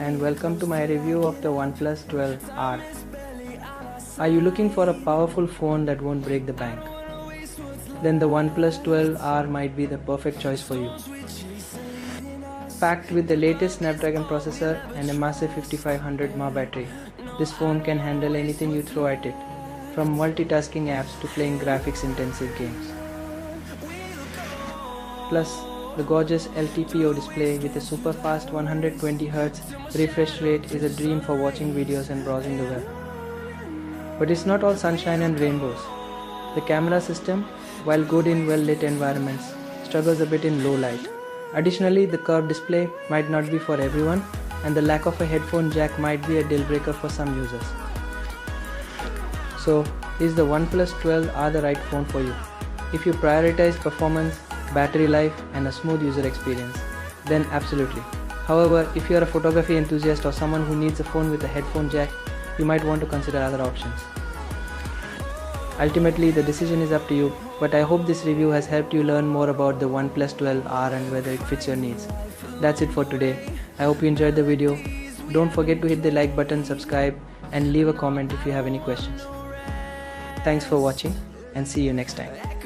and welcome to my review of the OnePlus 12R. Are you looking for a powerful phone that won't break the bank? Then the OnePlus 12R might be the perfect choice for you. Packed with the latest Snapdragon processor and a massive 5500 mAh battery, this phone can handle anything you throw at it, from multitasking apps to playing graphics-intensive games. Plus, the gorgeous LTPO display with a super fast 120Hz refresh rate is a dream for watching videos and browsing the web. But it's not all sunshine and rainbows. The camera system, while good in well-lit environments, struggles a bit in low light. Additionally, the curved display might not be for everyone, and the lack of a headphone jack might be a deal breaker for some users. So, is the OnePlus 12R the right phone for you? If you prioritize performance, battery life and a smooth user experience, then absolutely. However, if you are a photography enthusiast or someone who needs a phone with a headphone jack, you might want to consider other options. Ultimately, the decision is up to you, but I hope this review has helped you learn more about the OnePlus 12R and whether it fits your needs. That's it for today. I hope you enjoyed the video. Don't forget to hit the like button, subscribe and leave a comment if you have any questions. Thanks for watching and see you next time.